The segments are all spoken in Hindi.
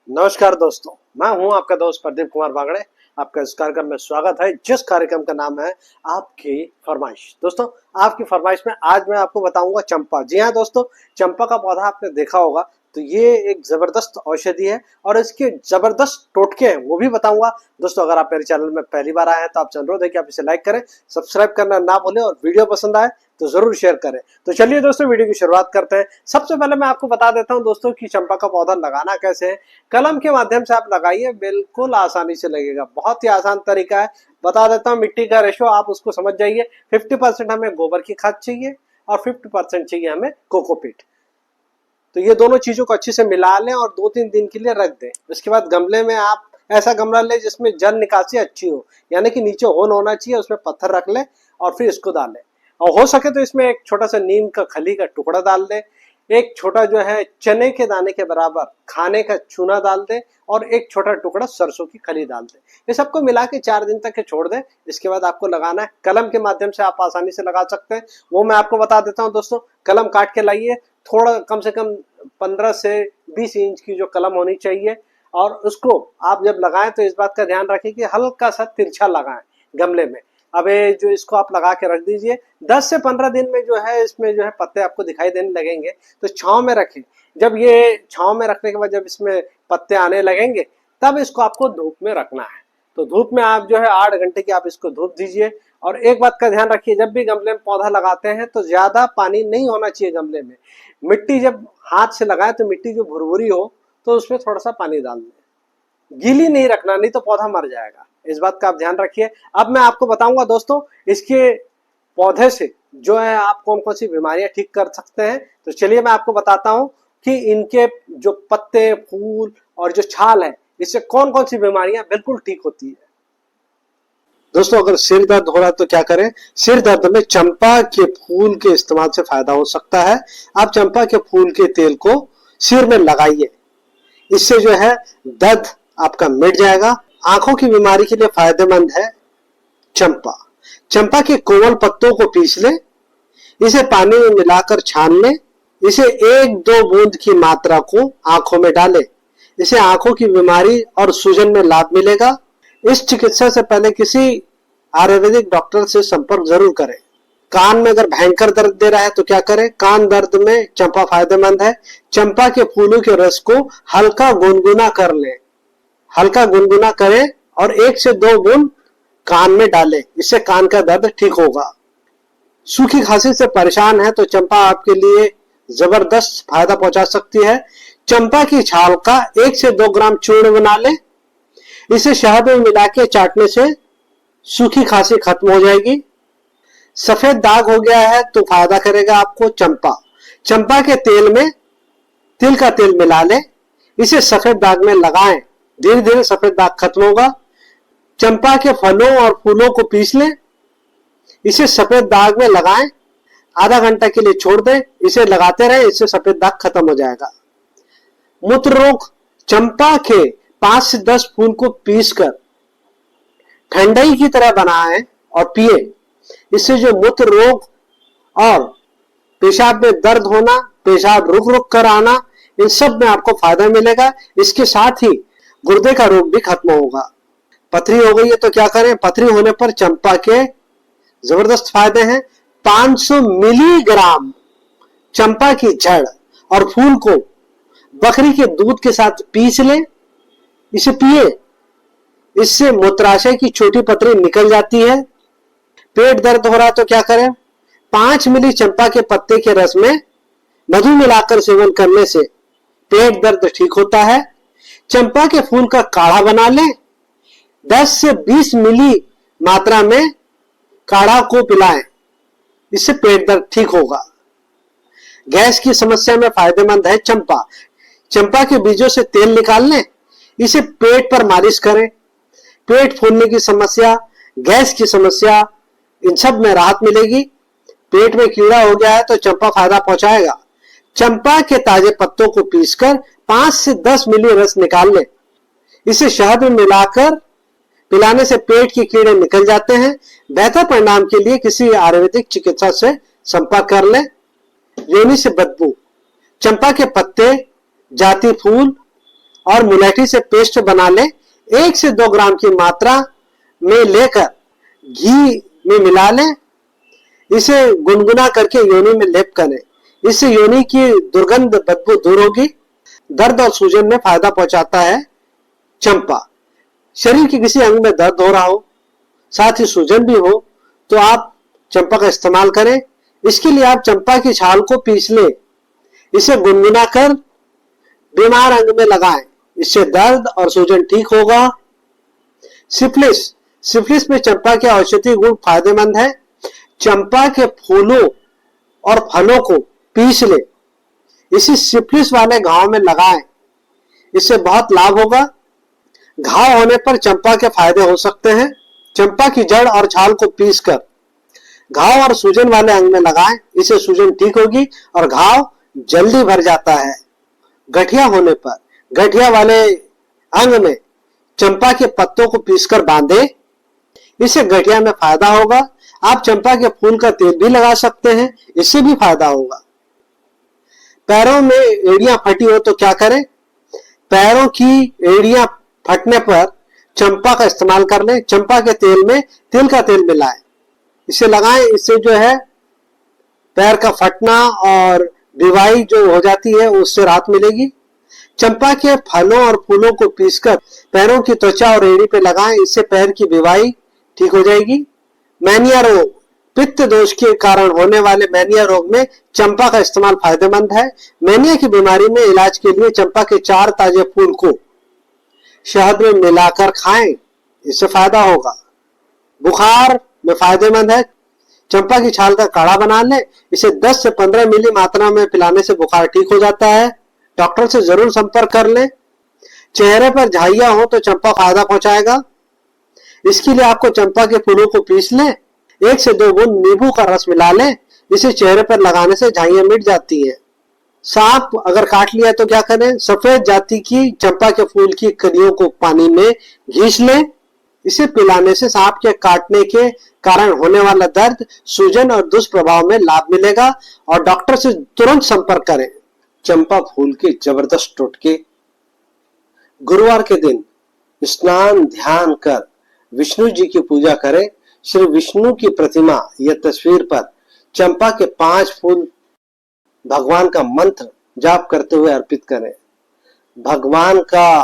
नमस्कार दोस्तों, मैं हूं आपका दोस्त प्रदीप कुमार बागड़े। आपका इस कार्यक्रम में स्वागत है, जिस कार्यक्रम का नाम है आपकी फरमाइश। दोस्तों, आपकी फरमाइश में आज मैं आपको बताऊंगा चंपा। जी हाँ दोस्तों, चंपा का पौधा आपने देखा होगा, तो ये एक जबरदस्त औषधि है और इसके जबरदस्त टोटके हैं, वो भी बताऊंगा। दोस्तों, अगर आप मेरे चैनल में पहली बार आए हैं तो आपसे अनुरोध है कि आप इसे लाइक करें, सब्सक्राइब करना ना भूलें और वीडियो पसंद आए तो जरूर शेयर करें। तो चलिए दोस्तों, वीडियो की शुरुआत करते हैं। सबसे पहले मैं आपको बता देता हूं दोस्तों कि चंपा का पौधा लगाना कैसे है। कलम के माध्यम से आप लगाइए, बिल्कुल आसानी से लगेगा, बहुत ही आसान तरीका है। बता देता हूँ, मिट्टी का रेशो आप उसको समझ जाइए। 50% हमें गोबर की खाद चाहिए और 50% चाहिए हमें कोकोपीट। तो ये दोनों चीजों को अच्छे से मिला लें और 2-3 दिन के लिए रख दें। उसके बाद गमले में आप ऐसा गमला लें जिसमें जल निकासी अच्छी हो, यानी कि नीचे होल होना चाहिए, उसमें पत्थर रख लें और फिर इसको डालें। और हो सके तो इसमें एक छोटा सा नीम का खली का टुकड़ा डाल दें, एक छोटा जो है चने के दाने के बराबर खाने का चूना डाल दें और एक छोटा टुकड़ा सरसों की खली डाल दें। ये सबको मिला के 4 दिन तक छोड़ दें। इसके बाद आपको लगाना है, कलम के माध्यम से आप आसानी से लगा सकते हैं। वो मैं आपको बता देता हूँ दोस्तों। कलम काट के लाइए, थोड़ा कम से कम 15 से 20 इंच की जो कलम होनी चाहिए, और उसको आप जब लगाएं तो इस बात का ध्यान रखें कि हल्का सा तिरछा लगाएं गमले में। अब ये जो इसको आप लगा के रख दीजिए, 10 से 15 दिन में जो है इसमें जो है पत्ते आपको दिखाई देने लगेंगे, तो छांव में रखें। जब ये छांव में रखने के बाद जब इसमें पत्ते आने लगेंगे, तब इसको आपको धूप में रखना है। तो धूप में आप जो है 8 घंटे की आप इसको धूप दीजिए। और एक बात का ध्यान रखिए, जब भी गमले में पौधा लगाते हैं तो ज्यादा पानी नहीं होना चाहिए गमले में। मिट्टी जब हाथ से लगाए तो मिट्टी जो भुरभुरी हो तो उसमें थोड़ा सा पानी डाल दें, गीली नहीं रखना, नहीं तो पौधा मर जाएगा। इस बात का आप ध्यान रखिए। अब मैं आपको बताऊंगा दोस्तों, इसके पौधे से जो है आप कौन कौन सी बीमारियां ठीक कर सकते हैं। तो चलिए मैं आपको बताता हूं कि इनके जो पत्ते, फूल और जो छाल है, इससे कौन कौन सी बीमारियां बिल्कुल ठीक होती है। दोस्तों, अगर सिर दर्द हो रहा है तो क्या करें? सिर दर्द में चंपा के फूल के इस्तेमाल से फायदा हो सकता है। आप चंपा के फूल के तेल को सिर में लगाइए, इससे जो है दर्द आपका मिट जाएगा। आंखों की बीमारी के लिए फायदेमंद है चंपा। चंपा के कोमल पत्तों को पीस ले, इसे पानी में मिलाकर छान ले, इसे 1-2 बूंद की मात्रा को आंखों में डालें। इसे आंखों की बीमारी और सूजन में लाभ मिलेगा। इस चिकित्सा से पहले किसी आयुर्वेदिक डॉक्टर से संपर्क जरूर करें। कान में अगर भयंकर दर्द दे रहा है तो क्या करें? कान दर्द में चंपा फायदेमंद है। चंपा के फूलों के रस को हल्का गुनगुना कर लें, हल्का गुनगुना करें और 1 से 2 बूंद कान में डालें, इससे कान का दर्द ठीक होगा। सूखी खांसी से परेशान है तो चंपा आपके लिए जबरदस्त फायदा पहुंचा सकती है। चंपा की छाल का 1 से 2 ग्राम चूर्ण बना लें, इसे शहद में मिला के चाटने से सूखी खांसी खत्म हो जाएगी। सफेद दाग हो गया है तो फायदा करेगा आपको चंपा। चंपा के तेल में तिल का तेल मिला लें, इसे सफेद दाग में लगाएं, धीरे धीरे सफेद दाग खत्म होगा। चंपा के फलों और फूलों को पीस लें, इसे सफेद दाग में लगाएं, आधा घंटा के लिए छोड़ दें, इसे लगाते रहें, इससे सफेद दाग खत्म हो जाएगा। मूत्र रोग, चंपा के 5 से 10 फूल को पीसकर ठंडाई की तरह बनाएं और पिए। इससे जो मूत्र रोग और पेशाब में दर्द होना, पेशाब रुक रुक कर आना, इन सब में आपको फायदा मिलेगा। इसके साथ ही गुर्दे का रोग भी खत्म होगा। पथरी हो गई है तो क्या करें? पथरी होने पर चंपा के जबरदस्त फायदे हैं। 500 मिलीग्राम चंपा की जड़ और फूल को बकरी के दूध के साथ पीस लें, इसे पिए, इससे मूत्राशय की छोटी पथरी निकल जाती है। पेट दर्द हो रहा तो क्या करें? 5 मिली चंपा के पत्ते के रस में मधु मिलाकर सेवन करने से पेट दर्द ठीक होता है। चंपा के फूल का काढ़ा बना लें, 10 से 20 मिली मात्रा में काढ़ा को पिलाएं, इससे पेट दर्द ठीक होगा। गैस की समस्या में फायदेमंद है चंपा। चंपा के बीजों से तेल निकाल लें, इसे पेट पर मालिश करें। पेट फूलने की समस्या, गैस की समस्या, इन सब में राहत मिलेगी। पेट में कीड़ा हो गया है तो चंपा फायदा पहुंचाएगा। चंपा के ताजे पत्तों को पीसकर 5 से 10 मिली रस निकाल लें, इसे शहद में मिलाकर पिलाने से पेट के कीड़े निकल जाते हैं। बेहतर परिणाम के लिए किसी आयुर्वेदिक चिकित्सा से संपर्क कर लें। योनि से बदबू, चंपा के पत्ते, जाति फूल और मुलैठी से पेस्ट बना ले। 1 से 2 ग्राम की मात्रा में लेकर घी में मिला ले। इसे गुनगुना करके योनि में लेप करें। इससे योनि की दुर्गंध बदबू दूर होगी। दर्द और सूजन में फायदा पहुंचाता है चंपा। शरीर के किसी अंग में दर्द हो रहा हो, साथ ही सूजन भी हो, तो आप चंपा का इस्तेमाल करें। इसके लिए आप चंपा की छाल को पीस लें। इसे गुनगुना कर बीमार अंग में लगाएं। इससे दर्द और सूजन ठीक होगा। सिफिलिस में चंपा के औषधीय गुण फायदेमंद है। चंपा के फूलों और फलों को पीस ले, इसे सिफिलिस वाले घाव में लगाएं। इससे बहुत लाभ होगा। घाव होने पर चंपा के फायदे हो सकते हैं। चंपा की जड़ और छाल को पीसकर घाव और सूजन वाले अंग में लगाएं। इससे सूजन ठीक होगी और घाव जल्दी भर जाता है। गठिया होने पर गठिया वाले अंग में चंपा के पत्तों को पीसकर बांधे। इससे गठिया में फायदा होगा। आप चंपा के फूल का तेल भी लगा सकते हैं, इससे भी फायदा होगा। पैरों में एड़ियां फटी हो तो क्या करें? पैरों की एड़ियां फटने पर चंपा का इस्तेमाल कर लें। चंपा के तेल में तिल का तेल मिलाएं, इसे लगाएं। इससे जो है पैर का फटना और बीवाई जो हो जाती है उससे राहत मिलेगी। चंपा के फलों और फूलों को पीसकर पैरों की त्वचा और एड़ी पे लगाएं। इससे पैर की बीवाई ठीक हो जाएगी। मैनिया रोग, पित्त दोष के कारण होने वाले मैनिया रोग में चंपा का इस्तेमाल फायदेमंद है। मैनिया की बीमारी में इलाज के लिए चंपा के 4 ताजे फूल को शहद में मिलाकर खाएं, इससे फायदा होगा। बुखार में फायदेमंद है। चंपा की छाल का काढ़ा बना लें। इसे 10 से 15 मिली मात्रा में पिलाने से बुखार ठीक हो जाता है। डॉक्टर से जरूर संपर्क कर लें। चेहरे पर झाइयां हो तो चंपा फायदा पहुंचाएगा। इसके लिए आपको चंपा के फूलों को पीस लें। 1 से 2 बूंद नींबू का रस मिला लें। इसे चेहरे पर लगाने से झाइयां मिट जाती हैं। सांप अगर काट लिया तो क्या करें? सफेद जाति की चंपा के फूल की कलियों को पानी में घीस लें। इसे पिलाने से सांप के काटने के कारण होने वाला दर्द, सूजन और दुष्प्रभाव में लाभ मिलेगा। और डॉक्टर से तुरंत संपर्क करें। चंपा फूल के जबरदस्त टोटके। गुरुवार के दिन स्नान ध्यान कर विष्णु जी की पूजा करें। श्री विष्णु की प्रतिमा या तस्वीर पर चंपा के 5 फूल भगवान का मंत्र जाप करते हुए अर्पित करें। भगवान का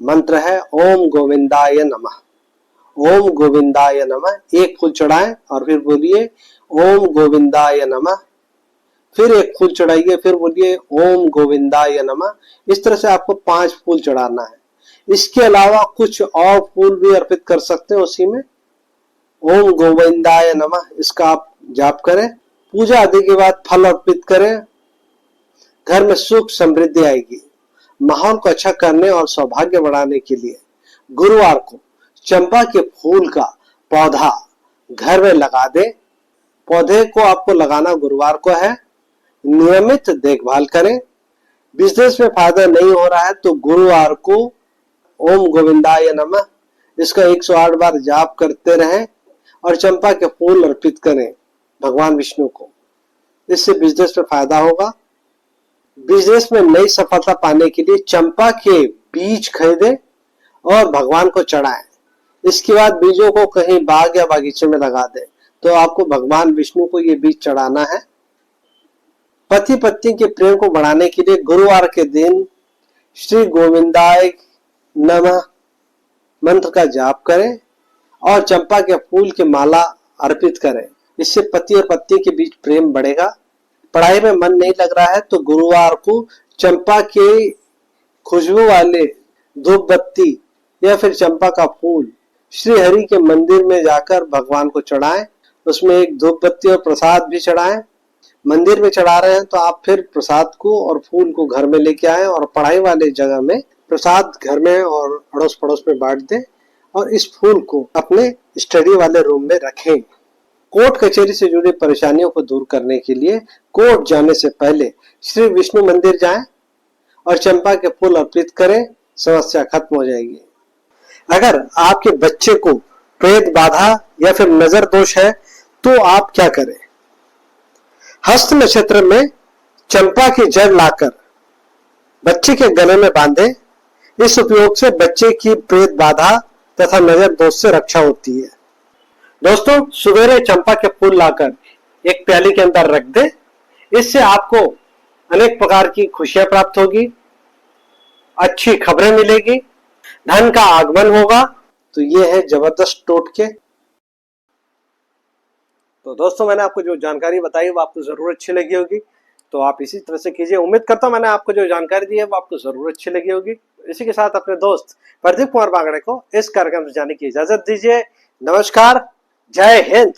मंत्र है ओम गोविंदाय नमः। ओम गोविंदाय नमः 1 फूल चढ़ाएं और फिर बोलिए ओम गोविंदाय नमः। फिर 1 फूल चढ़ाइए, फिर बोलिए ओम गोविंदाय नमः। इस तरह से आपको 5 फूल चढ़ाना है। इसके अलावा कुछ और फूल भी अर्पित कर सकते हैं उसी में। ओम गोविंदाय नमः इसका आप जाप करें। पूजा आदि के बाद फल अर्पित करें। घर में सुख समृद्धि आएगी। माहौल को अच्छा करने और सौभाग्य बढ़ाने के लिए गुरुवार को चंपा के फूल का पौधा घर में लगा दे। पौधे को आपको लगाना गुरुवार को है। नियमित देखभाल करें। बिजनेस में फायदा नहीं हो रहा है तो गुरुवार को ओम गोविंदाय नमः इसका 108 बार जाप करते रहें और चंपा के फूल अर्पित करें भगवान विष्णु को। इससे बिजनेस में फायदा होगा। बिजनेस में नई सफलता पाने के लिए चंपा के बीज खरीदें और भगवान को चढ़ाएं। इसके बाद बीजों को कहीं बाग या बागीचे में लगा दें। तो आपको भगवान विष्णु को ये बीज चढ़ाना है। पति पत्नी के प्रेम को बढ़ाने के लिए गुरुवार के दिन श्री गोविंदाय नमः मंत्र का जाप करें और चंपा के फूल की माला अर्पित करें। इससे पति और पत्नी के बीच प्रेम बढ़ेगा। पढ़ाई में मन नहीं लग रहा है तो गुरुवार को चंपा के खुशबू वाले धूप बत्ती या फिर चंपा का फूल श्री हरि के मंदिर में जाकर भगवान को चढ़ाएं। उसमें एक धूप बत्ती और प्रसाद भी चढ़ाएं। मंदिर में चढ़ा रहे हैं तो आप फिर प्रसाद को और फूल को घर में लेके आए और पढ़ाई वाले जगह में प्रसाद घर में और अड़ोस पड़ोस में बांट दें और इस फूल को अपने स्टडी वाले रूम में रखें। कोर्ट कचहरी से जुड़ी परेशानियों को दूर करने के लिए कोर्ट जाने से पहले श्री विष्णु मंदिर जाएं और चंपा के फूल अर्पित करें। समस्या खत्म हो जाएगी। अगर आपके बच्चे को प्रेत बाधा या फिर नजर दोष है तो आप क्या करें? हस्त नक्षत्र में चंपा की जड़ लाकर बच्चे के गले में बांधे। इस उपयोग से बच्चे की प्रेत बाधा तथा नजर दोष से रक्षा होती है। दोस्तों, सवेरे चंपा के फूल लाकर एक प्याली के अंदर रख दे। इससे आपको अनेक प्रकार की खुशियां प्राप्त होगी, अच्छी खबरें मिलेगी, धन का आगमन होगा। तो ये है जबरदस्त टोटके। तो दोस्तों, मैंने आपको जो जानकारी बताई वो आपको जरूर अच्छी लगी होगी, तो आप इसी तरह से कीजिए। उम्मीद करता हूं मैंने आपको जो जानकारी दी है वो आपको जरूर अच्छी लगी होगी। इसी के साथ अपने दोस्त प्रदीप कुमार बागड़े को इस कार्यक्रम से जाने की इजाजत दीजिए। नमस्कार, जय हिंद।